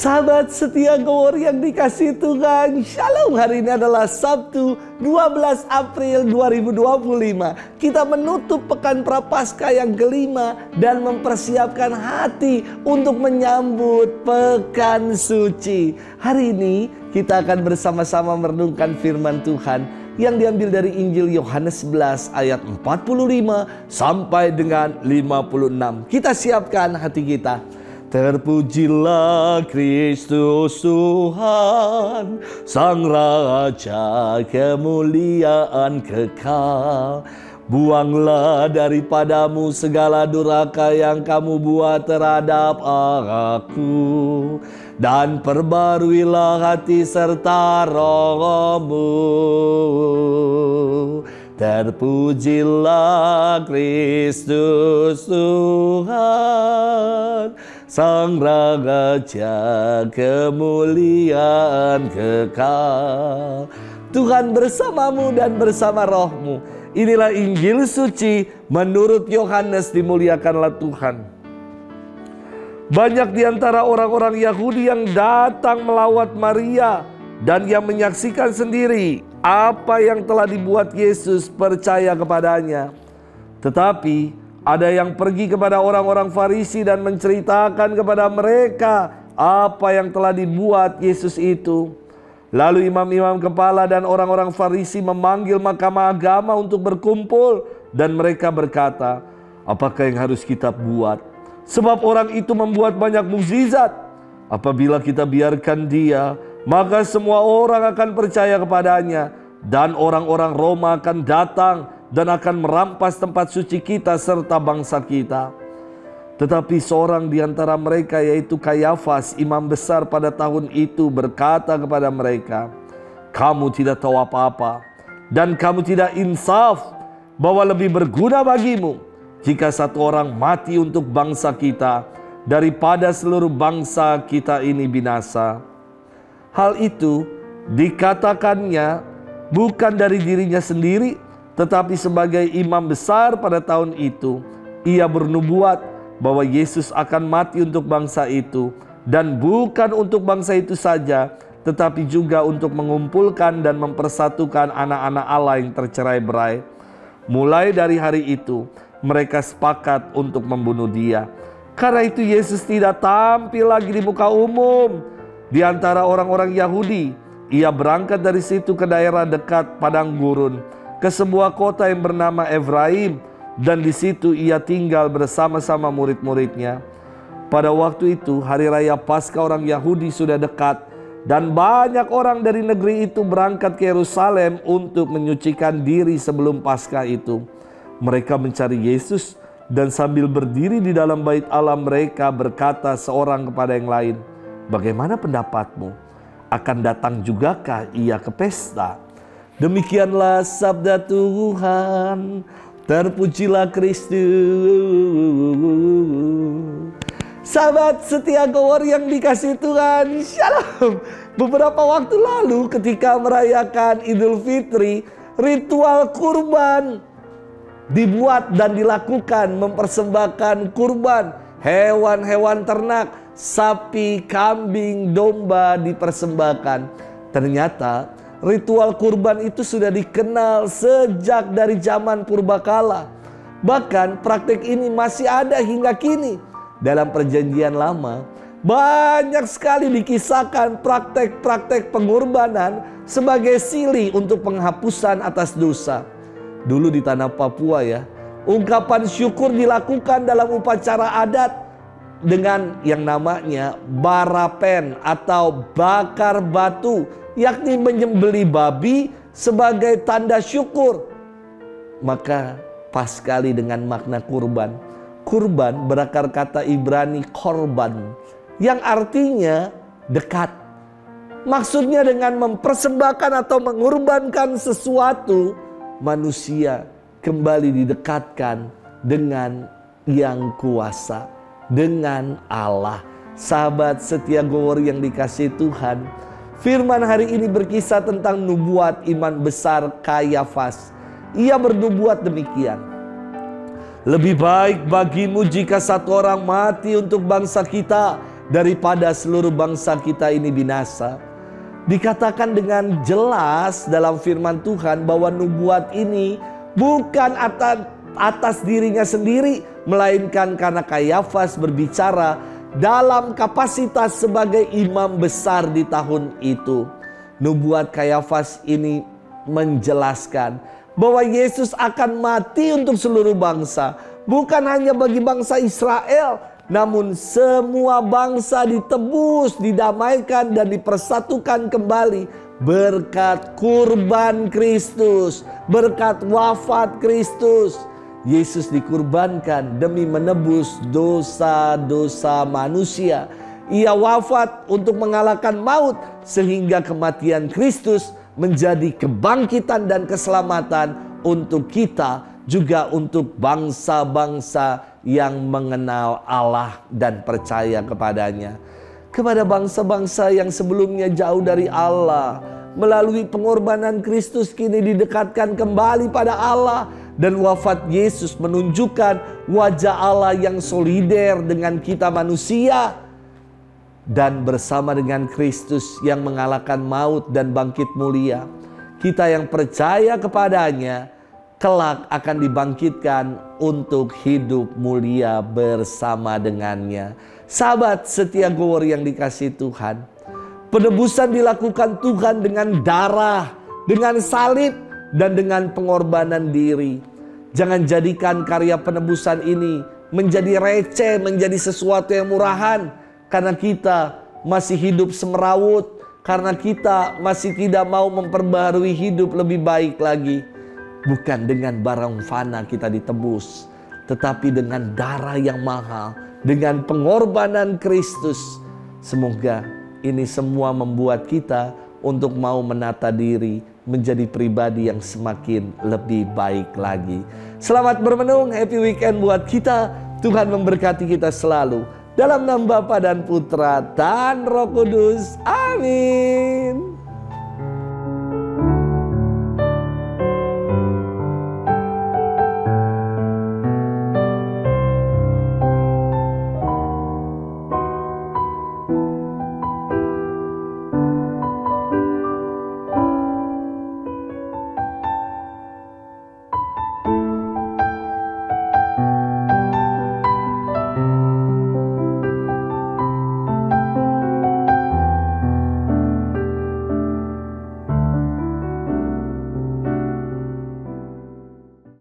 Sahabat setia Gowor yang dikasihi Tuhan, Shalom. Hari ini adalah Sabtu 12 April 2025. Kita menutup pekan Prapaskah yang kelima dan mempersiapkan hati untuk menyambut pekan suci. Hari ini kita akan bersama-sama merenungkan firman Tuhan yang diambil dari Injil Yohanes 11 ayat 45 sampai dengan 56. Kita siapkan hati kita. Terpujilah Kristus Tuhan, Sang Raja kemuliaan kekal. Buanglah daripadamu segala durhaka yang kamu buat terhadap aku, dan perbaruilah hati serta rohmu. Terpujilah Kristus Tuhan, Sang Raja kemuliaan kekal. Tuhan bersamamu dan bersama rohmu. Inilah Injil suci menurut Yohanes. Dimuliakanlah Tuhan. Banyak di antara orang-orang Yahudi yang datang melawat Maria dan yang menyaksikan sendiri apa yang telah dibuat Yesus, percaya kepadanya. Tetapi ada yang pergi kepada orang-orang Farisi dan menceritakan kepada mereka apa yang telah dibuat Yesus itu. Lalu imam-imam kepala dan orang-orang Farisi memanggil mahkamah agama untuk berkumpul, dan mereka berkata, apakah yang harus kita buat? Sebab orang itu membuat banyak mukjizat. Apabila kita biarkan dia, maka semua orang akan percaya kepadanya, dan orang-orang Roma akan datang dan akan merampas tempat suci kita serta bangsa kita. Tetapi seorang di antara mereka, yaitu Kayafas, imam besar pada tahun itu, berkata kepada mereka, kamu tidak tahu apa-apa, dan kamu tidak insaf bahwa lebih berguna bagimu jika satu orang mati untuk bangsa kita daripada seluruh bangsa kita ini binasa. Hal itu dikatakannya bukan dari dirinya sendiri, tetapi sebagai imam besar pada tahun itu, ia bernubuat bahwa Yesus akan mati untuk bangsa itu, dan bukan untuk bangsa itu saja, tetapi juga untuk mengumpulkan dan mempersatukan anak-anak Allah yang tercerai-berai. Mulai dari hari itu, mereka sepakat untuk membunuh dia. Karena itu Yesus tidak tampil lagi di muka umum di antara orang-orang Yahudi. Ia berangkat dari situ ke daerah dekat padang gurun, ke sebuah kota yang bernama Efraim, dan di situ ia tinggal bersama-sama murid-muridnya. Pada waktu itu hari raya Paskah orang Yahudi sudah dekat, dan banyak orang dari negeri itu berangkat ke Yerusalem untuk menyucikan diri sebelum Paskah itu. Mereka mencari Yesus, dan sambil berdiri di dalam bait Allah mereka berkata seorang kepada yang lain, bagaimana pendapatmu? Akan datang jugakah ia ke pesta? Demikianlah sabda Tuhan. Terpujilah Kristus. Sahabat setia Gowor yang dikasihi Tuhan, Shalom. Beberapa waktu lalu ketika merayakan Idul Fitri, ritual kurban dibuat dan dilakukan, mempersembahkan kurban hewan-hewan ternak, sapi, kambing, domba dipersembahkan. Ternyata ritual kurban itu sudah dikenal sejak dari zaman purbakala. Bahkan praktik ini masih ada hingga kini. Dalam perjanjian lama, banyak sekali dikisahkan praktek-praktek pengorbanan sebagai silih untuk penghapusan atas dosa. Dulu di tanah Papua ya, ungkapan syukur dilakukan dalam upacara adat dengan yang namanya barapen atau bakar batu, yakni menyembelih babi sebagai tanda syukur. Maka pas sekali dengan makna kurban. Kurban berakar kata Ibrani korban, yang artinya dekat. Maksudnya dengan mempersembahkan atau mengorbankan sesuatu, manusia kembali didekatkan dengan yang kuasa, dengan Allah. Sahabat setia Gowor yang dikasihi Tuhan, firman hari ini berkisah tentang nubuat imam besar Kayafas. Ia bernubuat demikian. Lebih baik bagimu jika satu orang mati untuk bangsa kita daripada seluruh bangsa kita ini binasa. Dikatakan dengan jelas dalam firman Tuhan bahwa nubuat ini bukan atas dirinya sendiri, melainkan karena Kayafas berbicara dalam kapasitas sebagai imam besar di tahun itu. Nubuat Kayafas ini menjelaskan bahwa Yesus akan mati untuk seluruh bangsa, bukan hanya bagi bangsa Israel, namun semua bangsa ditebus, didamaikan dan dipersatukan kembali berkat kurban Kristus, berkat wafat Kristus. Yesus dikurbankan demi menebus dosa-dosa manusia. Ia wafat untuk mengalahkan maut, sehingga kematian Kristus menjadi kebangkitan dan keselamatan untuk kita, juga untuk bangsa-bangsa yang mengenal Allah dan percaya kepadanya. Kepada bangsa-bangsa yang sebelumnya jauh dari Allah, melalui pengorbanan Kristus kini didekatkan kembali pada Allah. Dan wafat Yesus menunjukkan wajah Allah yang solider dengan kita manusia. Dan bersama dengan Kristus yang mengalahkan maut dan bangkit mulia, kita yang percaya kepadanya kelak akan dibangkitkan untuk hidup mulia bersama dengannya. Sahabat setia Gowor yang dikasihi Tuhan, penebusan dilakukan Tuhan dengan darah, dengan salib, dan dengan pengorbanan diri. Jangan jadikan karya penebusan ini menjadi receh, menjadi sesuatu yang murahan, karena kita masih hidup semerawut, karena kita masih tidak mau memperbaharui hidup lebih baik lagi. Bukan dengan barang fana kita ditebus, tetapi dengan darah yang mahal, dengan pengorbanan Kristus. Semoga ini semua membuat kita untuk mau menata diri menjadi pribadi yang semakin lebih baik lagi. Selamat bermenung, happy weekend buat kita. Tuhan memberkati kita selalu. Dalam nama Bapa dan Putra dan Roh Kudus. Amin.